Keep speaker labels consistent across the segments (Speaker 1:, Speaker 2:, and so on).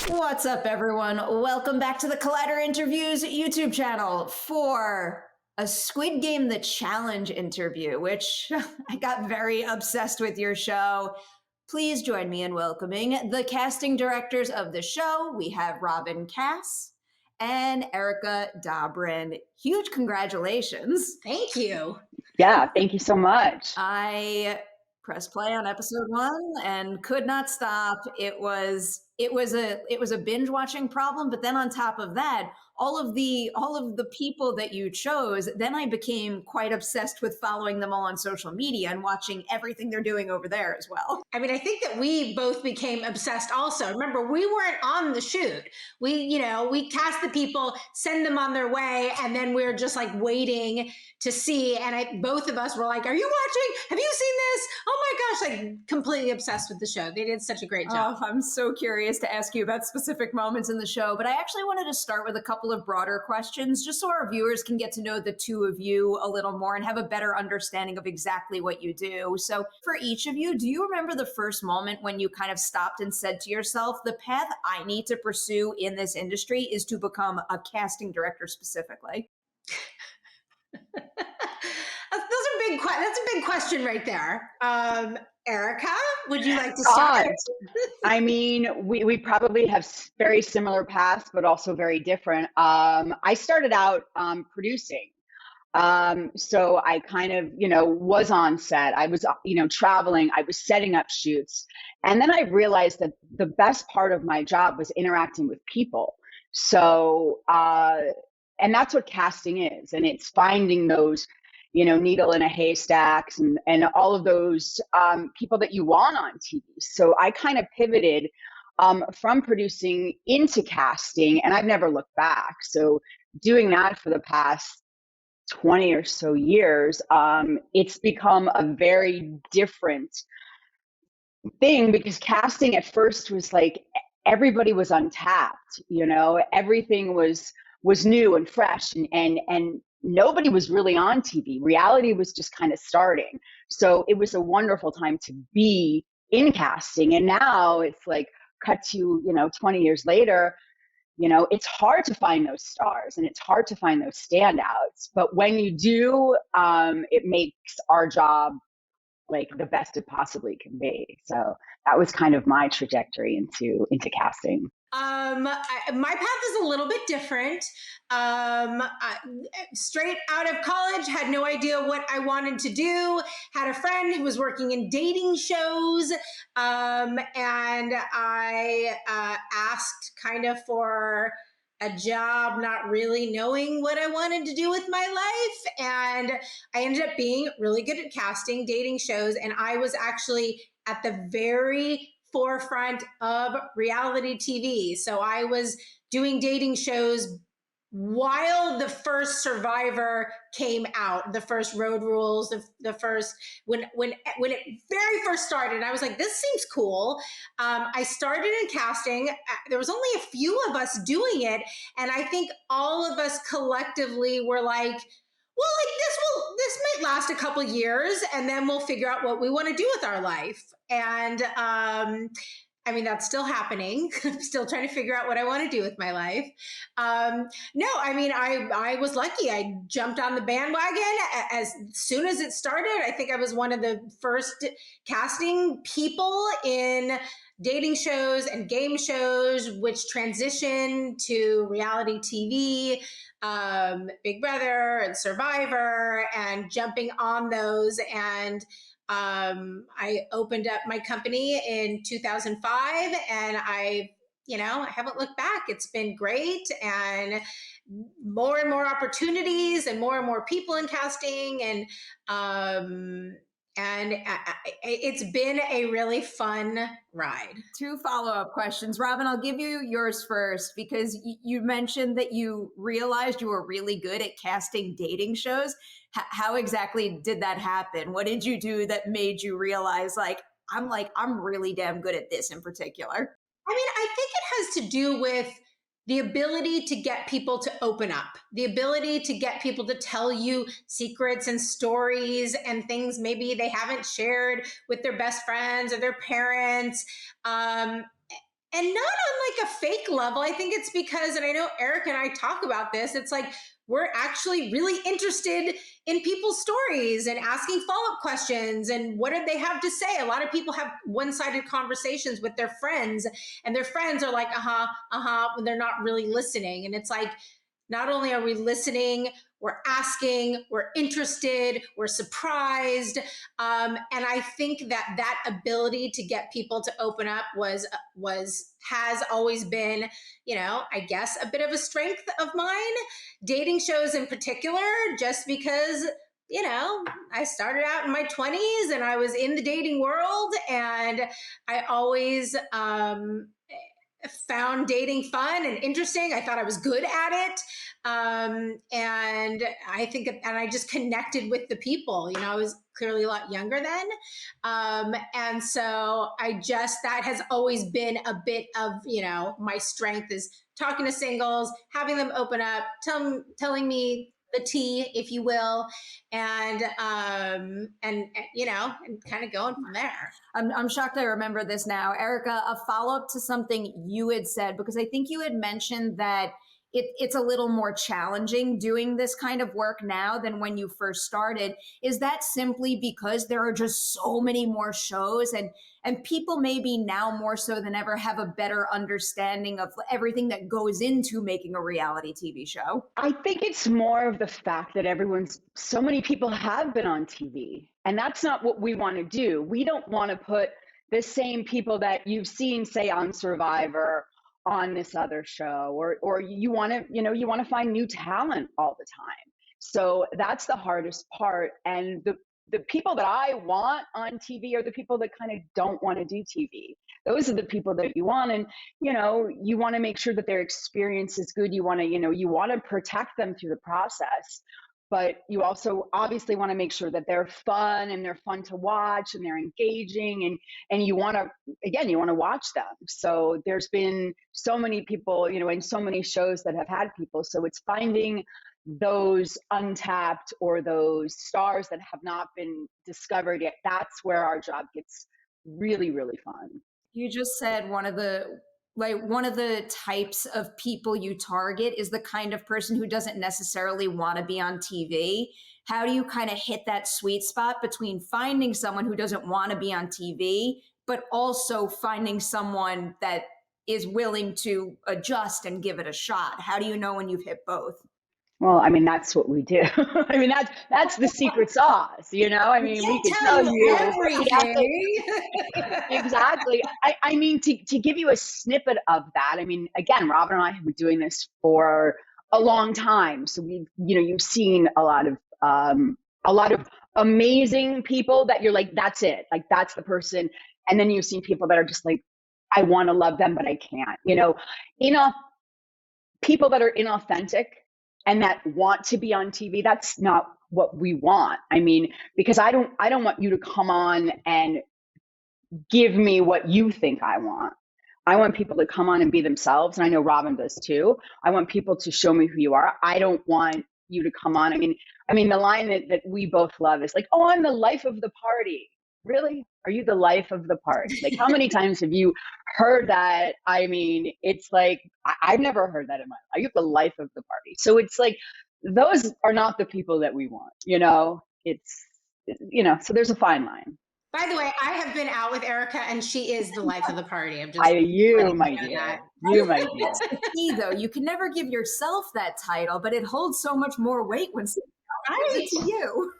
Speaker 1: What's up, everyone? Welcome back to the Collider Interviews YouTube channel for a Squid Game The Challenge interview, which I got very obsessed with your show. Please join me in welcoming the casting directors of the show. We have Robyn and Kass and Erika Dobrin. Huge congratulations.
Speaker 2: Thank you.
Speaker 3: Yeah, thank you so much.
Speaker 1: I pressed play on episode 1 and could not stop. It was a binge watching problem, but then on top of that, all of the people that you chose, then I became quite obsessed with following them all on social media and watching everything they're doing over there as well.
Speaker 2: I mean, I think that we both became obsessed also. Remember, we weren't on the shoot. We cast the people, send them on their way, and then we're just like waiting to see. And both of us were like, "Are you watching? Have you seen this? Oh my gosh!" Like completely obsessed with the show. They did such a great job.
Speaker 1: I'm so curious to ask you about specific moments in the show, but I actually wanted to start with a couple of broader questions, just so our viewers can get to know the two of you a little more and have a better understanding of exactly what you do. So for each of you, do you remember the first moment when you kind of stopped and said to yourself, the path I need to pursue in this industry is to become a casting director specifically?
Speaker 2: That's a big question right there. Erika, would you like to start?
Speaker 3: I mean, we probably have very similar paths, but also very different. I started out producing. So I kind of, was on set. I was, traveling. I was setting up shoots. And then I realized that the best part of my job was interacting with people. So, and that's what casting is. And it's finding those, needle in a haystack and all of those people that you want on TV. So I kind of pivoted from producing into casting, and I've never looked back. So doing that for the past 20 or so years, it's become a very different thing, because casting at first was like everybody was untapped, everything was new and fresh, and nobody was really on TV. Reality was just kind of starting. So it was a wonderful time to be in casting. And now it's like cut to, 20 years later, it's hard to find those stars and it's hard to find those standouts. But when you do, it makes our job like the best it possibly can be. So that was kind of my trajectory into casting.
Speaker 2: My path is a little bit different. Straight out of college, had no idea what I wanted to do. Had a friend who was working in dating shows, and I asked kind of for a job, not really knowing what I wanted to do with my life. And I ended up being really good at casting dating shows. And I was actually at the very forefront of reality TV. So I was doing dating shows while the first Survivor came out, the first Road Rules, the first, when it very first started, I was like, this seems cool. I started in casting. There was only a few of us doing it. And I think all of us collectively were like, well, like this might last a couple years and then we'll figure out what we want to do with our life. And I mean, that's still happening. I'm still trying to figure out what I want to do with my life. No, I mean, I was lucky. I jumped on the bandwagon as soon as it started. I think I was one of the first casting people in dating shows and game shows, which transitioned to reality TV, Big Brother and Survivor, and jumping on those. And I opened up my company in 2005, and I haven't looked back. It's been great, and more opportunities and more people in casting, and it's been a really fun ride.
Speaker 1: 2 follow-up questions. Robyn, I'll give you yours first, because you mentioned that you realized you were really good at casting dating shows. How exactly did that happen? What did you do that made you realize, I'm really damn good at this in particular?
Speaker 2: I mean, I think it has to do with the ability to get people to open up, the ability to get people to tell you secrets and stories and things maybe they haven't shared with their best friends or their parents. And And not on like a fake level. I think it's because, and I know Erika and I talk about this, it's like we're actually really interested in people's stories and asking follow-up questions and what did they have to say. A lot of people have one-sided conversations with their friends, and their friends are like, when they're not really listening. And it's like, not only are we listening, we're asking, we're interested, we're surprised. And I think that ability to get people to open up has always been, I guess a bit of a strength of mine. Dating shows in particular, just because, I started out in my 20s and I was in the dating world, and I always found dating fun and interesting. I thought I was good at it. And I just connected with the people. I was clearly a lot younger then. And so that has always been a bit of, my strength is talking to singles, having them open up, telling me the tea, if you will, and kind of going from there.
Speaker 1: I'm shocked I remember this now. Erika, a follow-up to something you had said, because I think you had mentioned that it's a little more challenging doing this kind of work now than when you first started. Is that simply because there are just so many more shows, and people maybe now more so than ever have a better understanding of everything that goes into making a reality TV show?
Speaker 3: I think it's more of the fact that so many people have been on TV, and that's not what we want to do. We don't want to put the same people that you've seen, say, on Survivor on this other show, or you want to find new talent all the time. So that's the hardest part. And the people that I want on TV are the people that kind of don't want to do TV. Those are the people that you want. And, you want to make sure that their experience is good. You want to protect them through the process, but you also obviously want to make sure that they're fun and they're fun to watch and they're engaging, and you want to watch them. So there's been so many people, in so many shows that have had people. So it's finding those untapped or those stars that have not been discovered yet. That's where our job gets really, really fun.
Speaker 1: You just said one of the types of people you target is the kind of person who doesn't necessarily want to be on TV. How do you kind of hit that sweet spot between finding someone who doesn't want to be on TV, but also finding someone that is willing to adjust and give it a shot? How do you know when you've hit both?
Speaker 3: Well, that's what we do. That's the secret sauce, we can tell you
Speaker 2: everything.
Speaker 3: Exactly. To give you a snippet of that, again, Robyn and I have been doing this for a long time. So you've seen a lot of amazing people that you're like, that's it. Like, that's the person. And then you've seen people that are just like, I want to love them, but I can't, people that are inauthentic and that want to be on TV, that's not what we want. Because I don't want you to come on and give me what you think I want. I want people to come on and be themselves. And I know Robyn does too. I want people to show me who you are. I don't want you to come on. The line that we both love is like, oh, I'm the life of the party. Really? Are you the life of the party? Like, how many times have you heard that? It's like, I've never heard that in my life. Are you the life of the party? So it's like, those are not the people that we want, so there's a fine line.
Speaker 2: By the way, I have been out with Erika, and she is the life of the party.
Speaker 3: You, my dear.
Speaker 1: That's the key, though. You can never give yourself that title, but it holds so much more weight when someone gives it to you.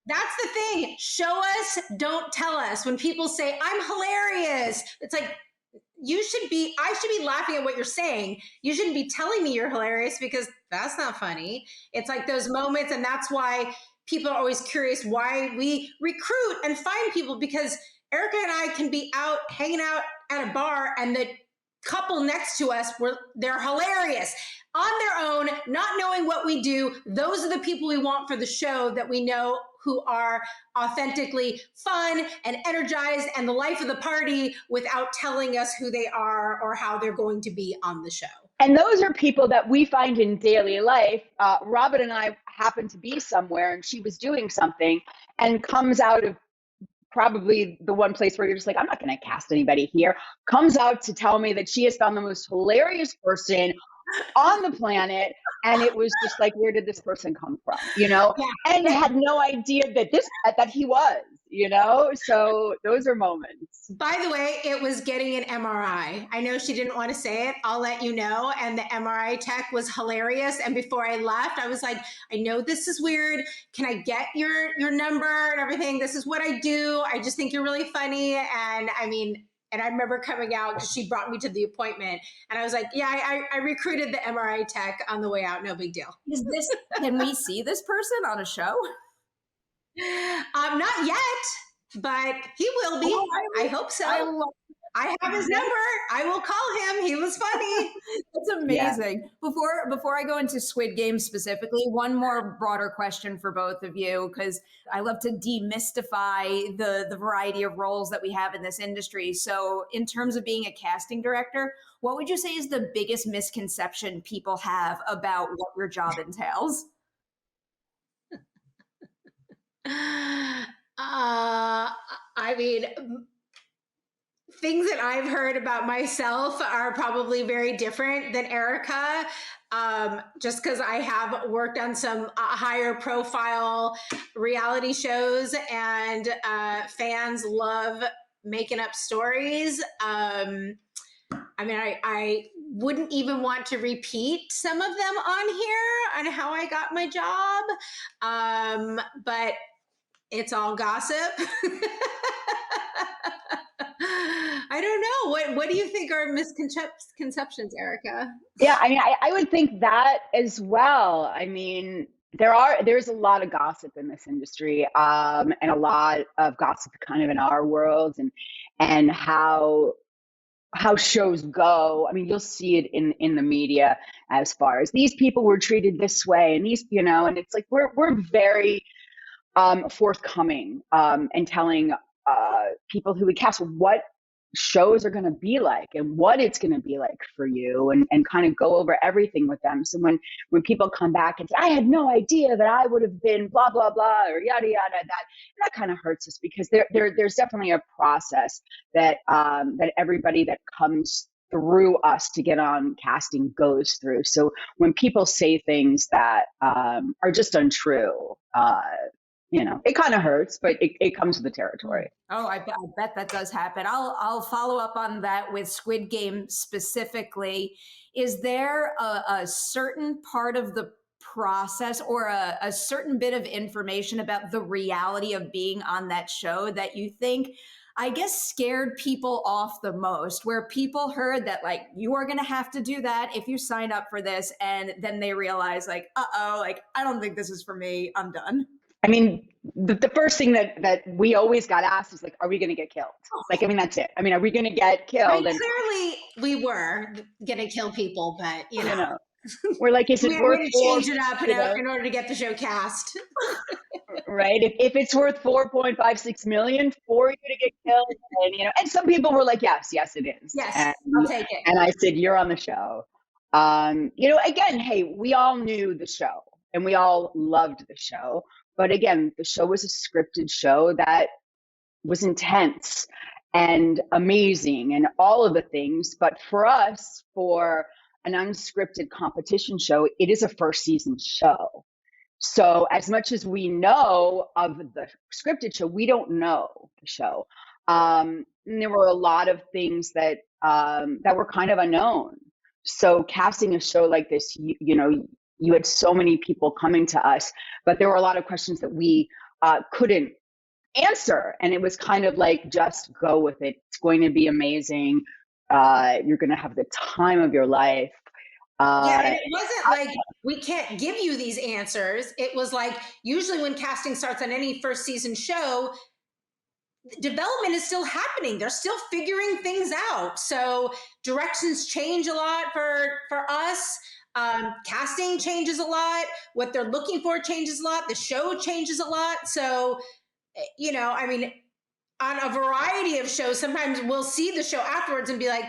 Speaker 2: That's the thing. Show us, don't tell us. When people say, I'm hilarious, it's like, I should be laughing at what you're saying. You shouldn't be telling me you're hilarious, because that's not funny. It's like those moments. And that's why people are always curious why we recruit and find people, because Erika and I can be out hanging out at a bar and the couple next to us, they're hilarious on their own, not knowing what we do. Those are the people we want for the show, that we know who are authentically fun and energized and the life of the party, without telling us who they are or how they're going to be on the show.
Speaker 3: And those are people that we find in daily life. Robyn and I happened to be somewhere, and she was doing something and comes out of probably the one place where you're just like, I'm not going to cast anybody here, comes out to tell me that she has found the most hilarious person on the planet. And it was just like, where did this person come from? And had no idea that he was, so those are moments.
Speaker 2: By the way, it was getting an MRI. I know she didn't want to say it. I'll let you know. And the MRI tech was hilarious. And before I left, I was like, I know this is weird. Can I get your number and everything? This is what I do. I just think you're really funny. And I remember coming out because she brought me to the appointment. And I was like, yeah, I recruited the MRI tech on the way out. No big deal.
Speaker 1: Can we see this person on a show?
Speaker 2: Not yet, but he will be. I hope so. I have his number. I will call him. He was funny.
Speaker 1: That's amazing. Yeah. Before I go into Squid Game specifically, one more broader question for both of you, because I love to demystify the variety of roles that we have in this industry. So in terms of being a casting director, what would you say is the biggest misconception people have about what your job entails?
Speaker 2: Things that I've heard about myself are probably very different than Erika, just because I have worked on some higher profile reality shows, and fans love making up stories. I wouldn't even want to repeat some of them on here on how I got my job, but it's all gossip. I don't know. What do you think are misconceptions, Erika?
Speaker 3: Yeah, I would think that as well. There's a lot of gossip in this industry, and a lot of gossip kind of in our world, and how shows go. You'll see it in the media as far as these people were treated this way, and these, and it's like we're very forthcoming and telling people who we cast what shows are going to be like and what it's going to be like for you, and kind of go over everything with them. So when people come back and say, I had no idea that I would have been blah, blah, blah, or yada, yada, that kind of hurts us, because there's definitely a process that everybody that comes through us to get on casting goes through. So when people say things that are just untrue, it kind of hurts, but it comes with the territory.
Speaker 1: Oh, I bet that does happen. I'll follow up on that with Squid Game specifically. Is there a certain part of the process or a certain bit of information about the reality of being on that show that you think, I guess, scared people off the most, where people heard that, like, you are going to have to do that if you sign up for this, and then they realize, like, I don't think this is for me, I'm done?
Speaker 3: The first thing that we always got asked is, like, are we going to get killed? That's it. Are we going to get killed?
Speaker 2: Clearly we were going to kill people, but
Speaker 3: we're like, is it worth
Speaker 2: to change it up in order to get the show cast?
Speaker 3: Right. If it's worth 4.56 million for you to get killed, and some people were like, yes, it is.
Speaker 2: Yes, I'll take it.
Speaker 3: And I said, you're on the show. Again, hey, we all knew the show and we all loved the show. But again, the show was a scripted show that was intense and amazing and all of the things. But for us, for an unscripted competition show, it is a first season show. So as much as we know of the scripted show, we don't know the show. And there were a lot of things that were kind of unknown. So casting a show like this, you had so many people coming to us, but there were a lot of questions that we couldn't answer. And it was kind of like, just go with it. It's going to be amazing. You're going to have the time of your life.
Speaker 2: And it wasn't like, we can't give you these answers. It was like, usually when casting starts on any first season show, development is still happening. They're still figuring things out. So directions change a lot for us. Casting changes a lot. What they're looking for changes a lot. The show changes a lot. So, on a variety of shows, sometimes we'll see the show afterwards and be like,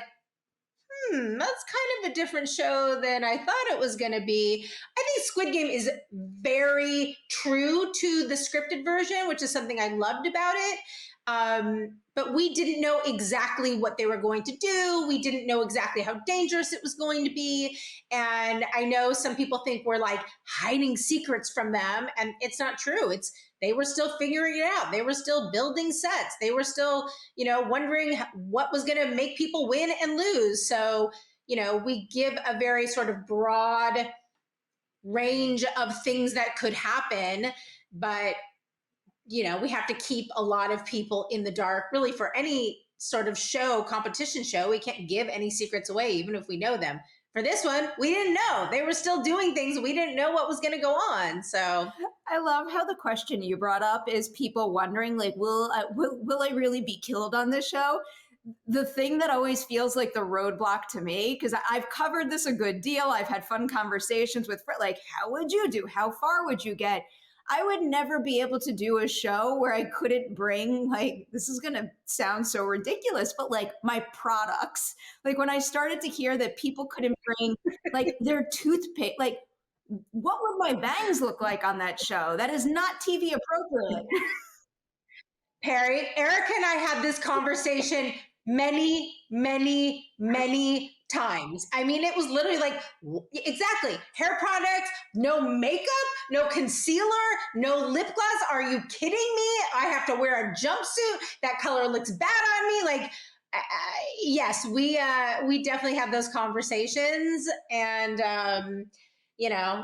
Speaker 2: that's kind of a different show than I thought it was going to be. I think Squid Game is very true to the scripted version, which is something I loved about it. But we didn't know exactly what they were going to do. We didn't know exactly how dangerous it was going to be. And I know some people think we're like hiding secrets from them, and it's not true. They were still figuring it out. They were still building sets. They were still, wondering what was going to make people win and lose. So, we give a very sort of broad range of things that could happen, but we have to keep a lot of people in the dark, really, for any sort of competition show. We can't give any secrets away, even if we know them. For this one, we didn't know. They were still doing things. We didn't know what was going to go on. So
Speaker 1: I love how the question you brought up is people wondering, like, will I really be killed on this show? The thing that always feels like the roadblock to me, because I've covered this a good deal. I've had fun conversations with, like, how would you do? How far would you get? I would never be able to do a show where I couldn't bring, like, this is going to sound so ridiculous, but like my products. Like when I started to hear that people couldn't bring like their toothpaste, like what would my bangs look like on that show? That is not TV appropriate.
Speaker 2: Perry, Erika and I had this conversation many, many, many times. I mean, it was literally like, exactly, hair products, no makeup, no concealer, no lip gloss. Are you kidding me? I have to wear a jumpsuit. That color looks bad on me. Like, yes, we definitely have those conversations, and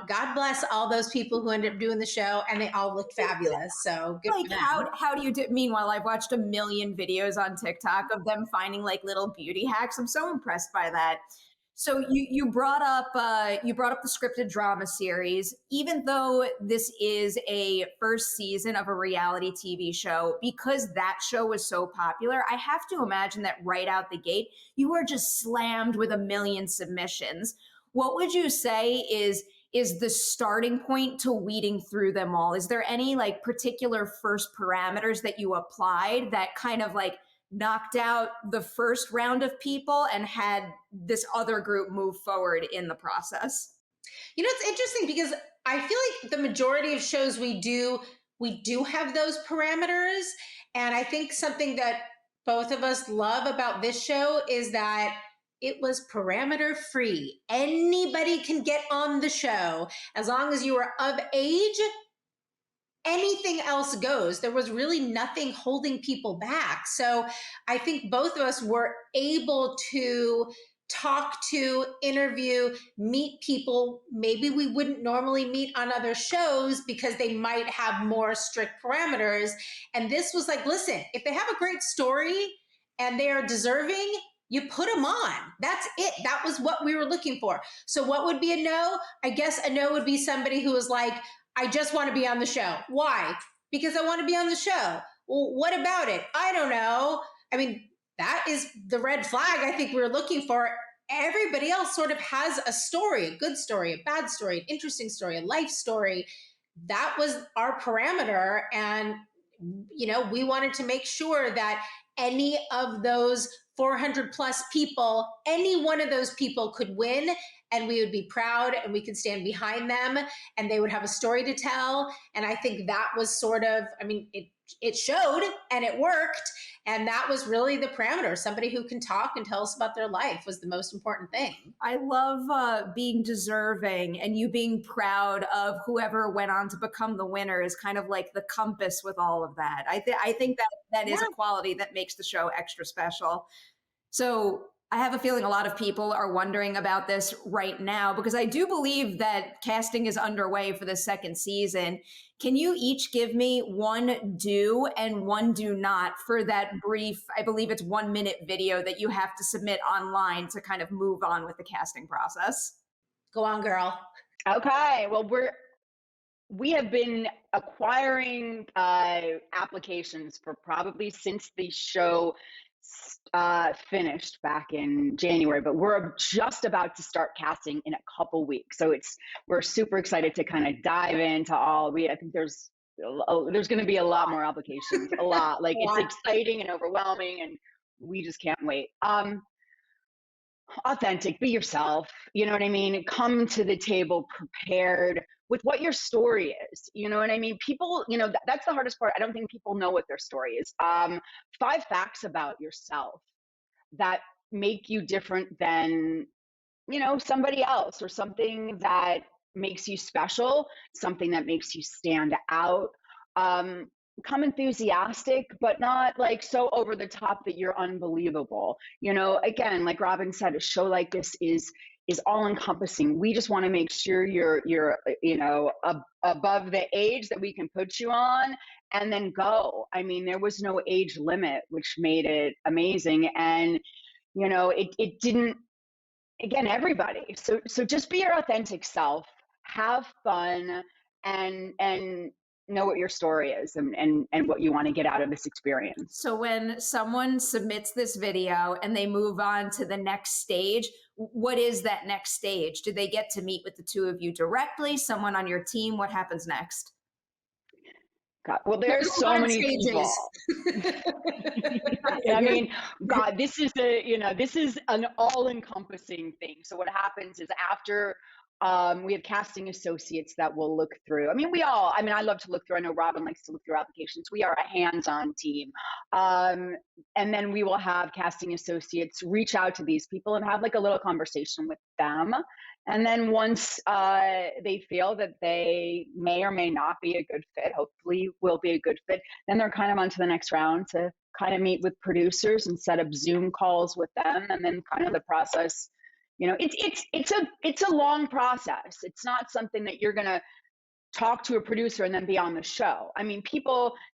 Speaker 2: God bless all those people who ended up doing the show, and they all looked fabulous. So good
Speaker 1: Like
Speaker 2: for them.
Speaker 1: how do you do? Meanwhile, I've watched a million videos on TikTok of them finding like little beauty hacks. I'm so impressed by that. So you brought up the scripted drama series. Even though this is a first season of a reality TV show, because that show was so popular, I have to imagine that right out the gate you were just slammed with a million submissions. What would you say is the starting point to weeding through them all? Is there any like particular first parameters that you applied that kind of like knocked out the first round of people and had this other group move forward in the process?
Speaker 2: It's interesting because I feel like the majority of shows we do have those parameters. And I think something that both of us love about this show is that it was parameter free. Anybody can get on the show as long as you are of age. Anything else goes. There was really nothing holding people back. So I think both of us were able to talk to, interview, meet people maybe we wouldn't normally meet on other shows because they might have more strict parameters. And this was like, listen, if they have a great story and they are deserving, you put them on. That's it. That was what we were looking for. So what would be a no? I guess a no would be somebody who was like, I just want to be on the show. Why? Because I want to be on the show. Well, what about it? I don't know. I mean, that is the red flag I think we were looking for. Everybody else sort of has a story, a good story, a bad story, an interesting story, a life story. That was our parameter. And, we wanted to make sure that any of those 400 plus people, any one of those people could win, and we would be proud and we could stand behind them and they would have a story to tell. And I think that was sort of, it showed and it worked. And that was really the parameter. Somebody who can talk and tell us about their life was the most important thing.
Speaker 1: I love being deserving, and you being proud of whoever went on to become the winner is kind of like the compass with all of that. I think that is a quality that makes the show extra special. So I have a feeling a lot of people are wondering about this right now, because I do believe that casting is underway for the second season. Can you each give me one do and one do not for that brief, I believe it's 1 minute video that you have to submit online to kind of move on with the casting process?
Speaker 2: Go on, girl.
Speaker 3: Okay. Well, we have been acquiring applications for probably since the show finished back in January, but we're just about to start casting in a couple weeks. So we're super excited to kind of dive into I think there's going to be a lot more applications, a lot. Like, it's exciting and overwhelming, and we just can't wait. authentic, be yourself. You know what I mean? Come to the table prepared with what your story is. You know what I mean? People, that's the hardest part. I don't think people know what their story is. 5 facts about yourself that make you different than, somebody else, or something that makes you special, something that makes you stand out. Come enthusiastic, but not like so over the top that you're unbelievable. Again, like Robyn said, a show like this is all encompassing. We just want to make sure you're above the age that we can put you on, and then go. I mean, there was no age limit, which made it amazing. And it didn't, again, everybody. So just be your authentic self, have fun, and know what your story is, and what you want to get out of this experience.
Speaker 1: So when someone submits this video and they move on to the next stage, what is that next stage? Do they get to meet with the two of you directly, someone on your team? What happens next?
Speaker 3: God, well, there's so many people. I mean, God, this is an all-encompassing thing. So what happens is, after we have casting associates that will look through. I love to look through. I know Robyn likes to look through applications. We are a hands-on team. And then we will have casting associates reach out to these people and have like a little conversation with them. And then once they feel that they may or may not be a good fit, hopefully will be a good fit, then they're kind of on to the next round to kind of meet with producers and set up Zoom calls with them. And then kind of the process, it's a long process. It's not something that you're going to talk to a producer and then be on the show. I mean,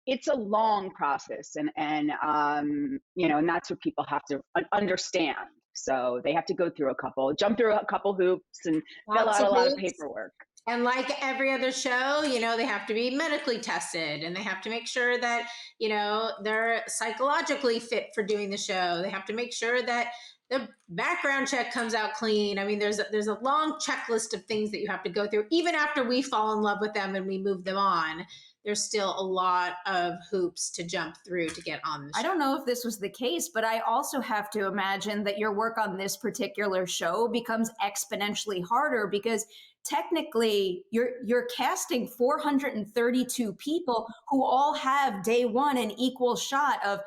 Speaker 3: it's a long process, and that's what people have to understand. So they have to jump through a couple hoops and fill out a lot of paperwork.
Speaker 2: And like every other show, they have to be medically tested, and they have to make sure that, they're psychologically fit for doing the show. They have to make sure that the background check comes out clean. I mean, there's a long checklist of things that you have to go through. Even after we fall in love with them and we move them on, there's still a lot of hoops to jump through to get on the show.
Speaker 1: I don't know if this was the case, but I also have to imagine that your work on this particular show becomes exponentially harder, because technically you're casting 432 people who all have day one an equal shot of,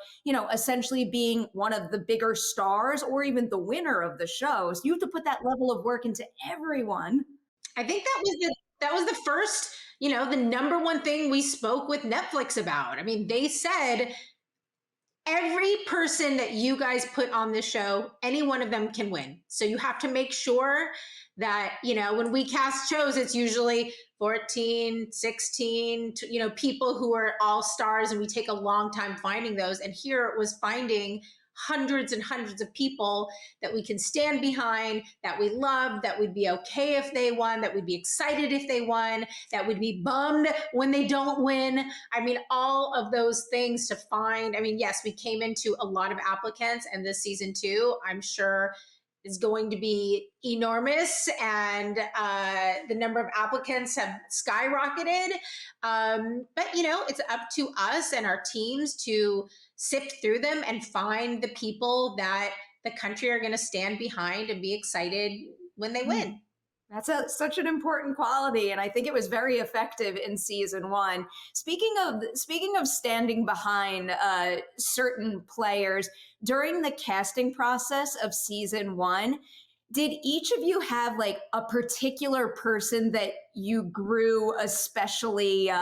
Speaker 1: essentially being one of the bigger stars or even the winner of the show. So you have to put that level of work into everyone.
Speaker 2: I think that was the first, the number one thing we spoke with Netflix about. I mean, they said every person that you guys put on this show, any one of them can win. So you have to make sure that, when we cast shows, it's usually 14, 16, people who are all stars, and we take a long time finding those. And here it was finding hundreds and hundreds of people that we can stand behind, that we love, that would be okay if they won, that we'd be excited if they won, that would be bummed when they don't win. I mean, all of those things to find. I mean, yes, we came into a lot of applicants, and this season 2, I'm sure, is going to be enormous, and the number of applicants have skyrocketed. But, it's up to us and our teams to sift through them and find the people that the country are going to stand behind and be excited when they win.
Speaker 1: That's such an important quality, and I think it was very effective in season 1. Speaking of standing behind certain players, during the casting process of season 1, did each of you have like a particular person that you grew especially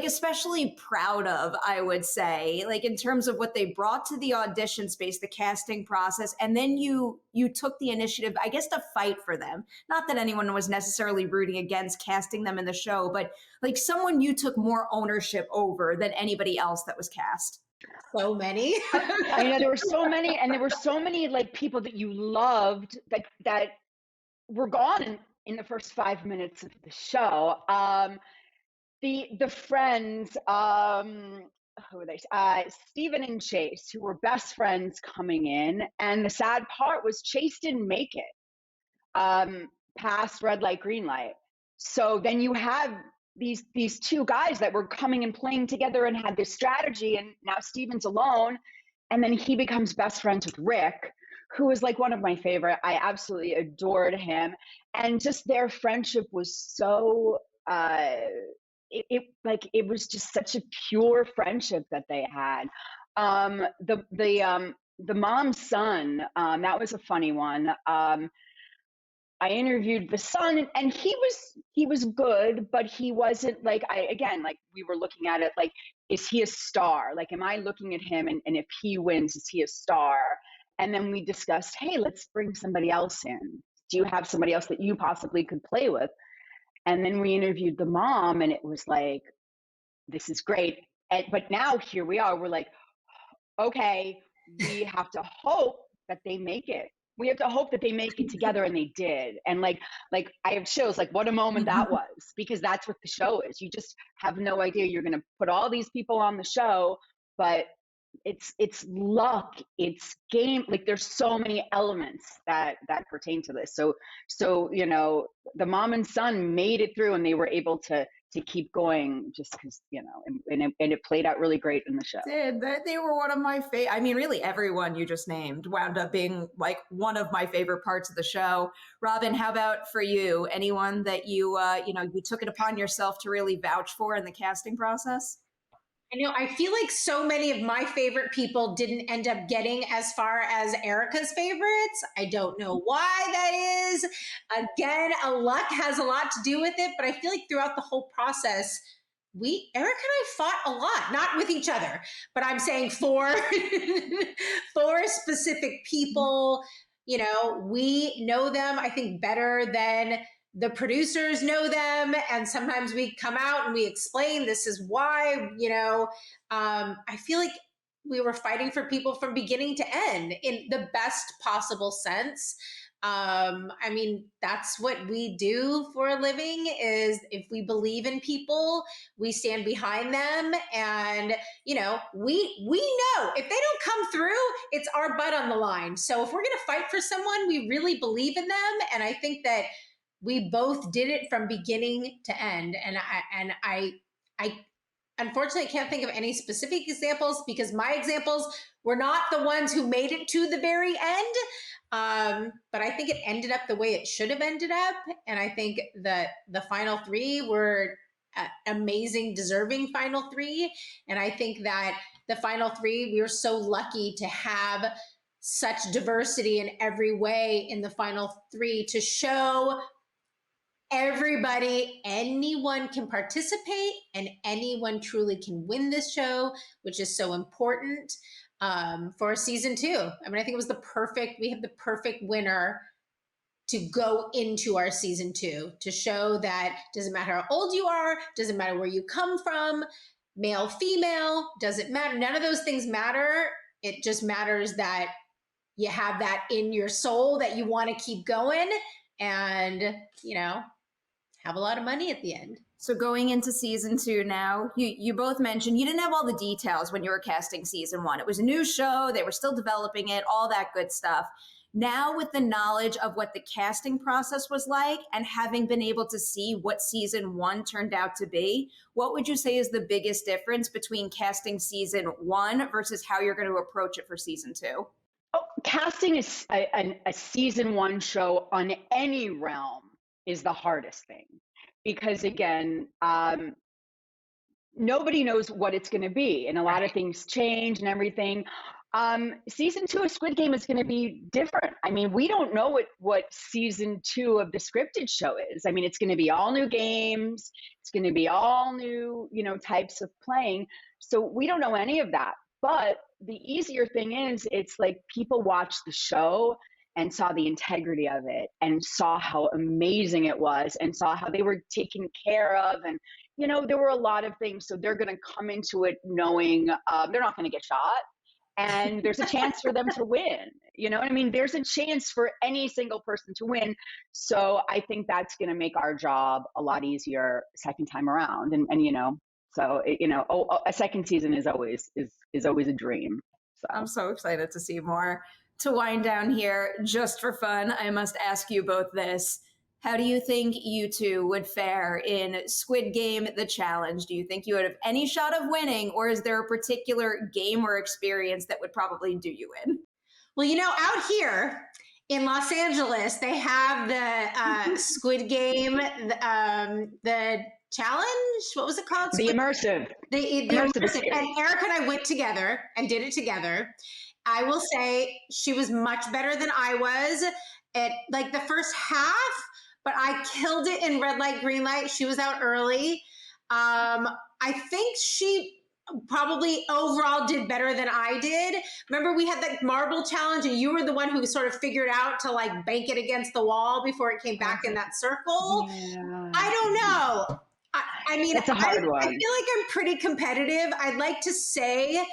Speaker 1: especially proud of, I would say, like in terms of what they brought to the audition space, the casting process, and then you took the initiative, I guess, to fight for them? Not that anyone was necessarily rooting against casting them in the show, but like someone you took more ownership over than anybody else that was cast.
Speaker 2: So many.
Speaker 3: I know there were so many, and there were so many like people that you loved that were gone in the first 5 minutes of the show. The friends, who were they? Stephen and Chase, who were best friends coming in, and the sad part was Chase didn't make it past red light, green light. So then you have these two guys that were coming and playing together and had this strategy, and now Stephen's alone, and then he becomes best friends with Rick, who was like one of my favorite. I absolutely adored him. And just their friendship was so, it was just such a pure friendship that they had. The mom's son, that was a funny one. I interviewed the son, and he was good, but he wasn't like, again, like we were looking at it like, is he a star? Like, am I looking at him, and if he wins, is he a star? And then we discussed, hey, let's bring somebody else in. Do you have somebody else that you possibly could play with? And then we interviewed the mom, and it was like, this is great. But now here we are. We're like, okay, we have to hope that they make it. We have to hope that they make it together, and they did. And like I have chills, like what a moment that was, because that's what the show is. You just have no idea. You're going to put all these people on the show, but it's luck, it's game. Like there's so many elements that pertain to this. So the mom and son made it through, and they were able to keep going just because, and it played out really great in the show.
Speaker 1: They were one of my favorite. I mean, really everyone you just named wound up being like one of my favorite parts of the show. Robyn, how about for you? Anyone that you took it upon yourself to really vouch for in the casting process?
Speaker 2: I feel like so many of my favorite people didn't end up getting as far as Erika's favorites. I don't know why that is. Again, luck has a lot to do with it, but I feel like throughout the whole process, Erika and I fought a lot, not with each other, but I'm saying for specific people. We know them, I think, better than the producers know them, and sometimes we come out and we explain this is why. I feel like we were fighting for people from beginning to end in the best possible sense. I mean, that's what we do for a living, is if we believe in people, we stand behind them. And, we know if they don't come through, it's our butt on the line. So if we're going to fight for someone, we really believe in them. And I think that we both did it from beginning to end. And I unfortunately can't think of any specific examples, because my examples were not the ones who made it to the very end. But I think it ended up the way it should have ended up. And I think that the final three were amazing, deserving final three. And I think that the final three, we were so lucky to have such diversity in every way in the final three to show everybody, anyone can participate and anyone truly can win this show, which is so important for season 2. I mean, I think it was we have the perfect winner to go into our season 2 to show that doesn't matter how old you are, doesn't matter where you come from, male, female, doesn't matter. None of those things matter. It just matters that you have that in your soul that you want to keep going and, have a lot of money at the end.
Speaker 1: So going into season 2 now, you both mentioned you didn't have all the details when you were casting season 1. It was a new show. They were still developing it, all that good stuff. Now, with the knowledge of what the casting process was like and having been able to see what season 1 turned out to be, what would you say is the biggest difference between casting season 1 versus how you're going to approach it for season 2?
Speaker 3: Oh, casting is a season 1 show on any realm is the hardest thing, because again, nobody knows what it's going to be, and a lot of things change and everything. Season 2 of Squid Game is going to be different. I mean, we don't know what season 2 of the scripted show is. I mean, it's going to be all new games. It's going to be all new, types of playing. So we don't know any of that. But the easier thing is, it's like people watched the show and saw the integrity of it and saw how amazing it was and saw how they were taken care of. And, there were a lot of things. So they're going to come into it knowing they're not going to get shot. And there's a chance for them to win. You know what I mean? There's a chance for any single person to win. So I think that's going to make our job a lot easier second time around. And so, a second season is always a dream. So.
Speaker 1: I'm so excited to see more. To wind down here, just for fun, I must ask you both this. How do you think you two would fare in Squid Game, the challenge? Do you think you would have any shot of winning, or is there a particular game or experience that would probably do you in?
Speaker 2: Well, out here in Los Angeles, they have the Squid Game, the challenge. What was it called?
Speaker 3: The immersive.
Speaker 2: The immersive. And Erika and I went together and did it together. I will say she was much better than I was at like the first half, but I killed it in red light, green light. She was out early. I think she probably overall did better than I did. Remember we had that marble challenge and you were the one who sort of figured out to like bank it against the wall before it came back in that circle. Yeah. I don't know. I mean,
Speaker 3: it's a hard one.
Speaker 2: I feel like I'm pretty competitive. I'd like to say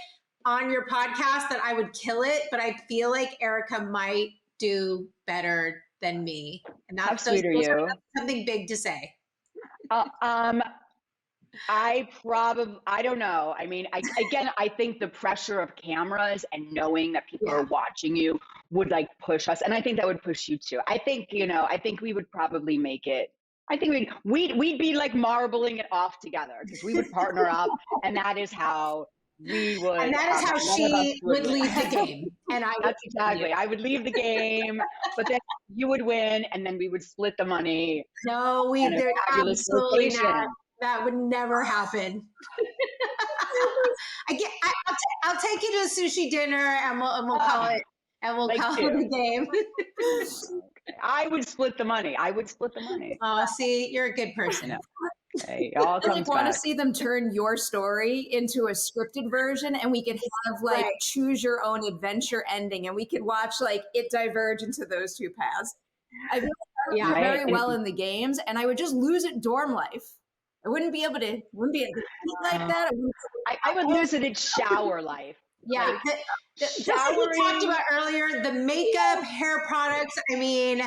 Speaker 2: on your podcast that I would kill it, but I feel like Erika might do better than me. And that's
Speaker 3: how sweet are you?
Speaker 2: Something big to say.
Speaker 3: I don't know. I mean, I think the pressure of cameras and knowing that people are watching you would like push us. And I think that would push you too. I think we would probably make it. I think we'd be like marbling it off together because we would partner up and that is how we would.
Speaker 2: And that is how she would leave the game. And
Speaker 3: that's exactly. I would leave the game, but then you would win and then we would split the money.
Speaker 2: No, they're absolutely not. That would never happen. I'll take you to a sushi dinner and we'll call it the game.
Speaker 3: I would split the money.
Speaker 2: Oh, see, you're a good person.
Speaker 3: Hey, it all comes
Speaker 1: back. I want to see them turn your story into a scripted version, and we could have like choose your own adventure ending, and we could watch like it diverge into those two paths. I feel like I would do very well in the games, and I would just lose at dorm life. I wouldn't be able to eat like that.
Speaker 2: I would lose it at shower life. Yeah. Just like we talked about earlier, the makeup, hair products, I mean,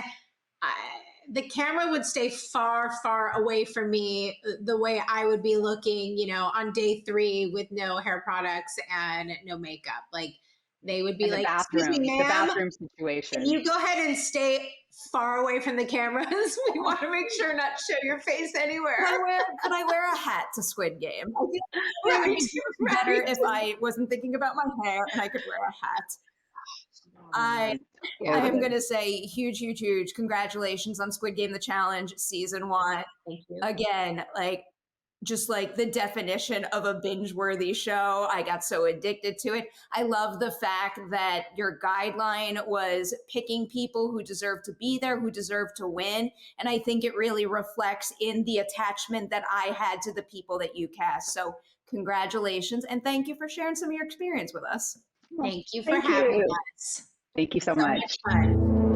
Speaker 2: the camera would stay far, far away from me the way I would be looking, on day 3 with no hair products and no makeup. Like they would be like, excuse me, ma'am,
Speaker 3: the bathroom situation.
Speaker 2: Can you go ahead and stay far away from the cameras? We want to make sure not to show your face anywhere.
Speaker 1: Could I wear a hat to Squid Game? It would be better if I wasn't thinking about my hair and I could wear a hat. I am going to say huge congratulations on Squid Game, the challenge, season 1.
Speaker 2: Thank you.
Speaker 1: Again, just like the definition of a binge-worthy show. I got so addicted to it. I love the fact that your guideline was picking people who deserve to be there, who deserve to win. And I think it really reflects in the attachment that I had to the people that you cast. So congratulations. And thank you for sharing some of your experience with us.
Speaker 2: Thank you for having us.
Speaker 3: Thank you so much.
Speaker 2: Much fun.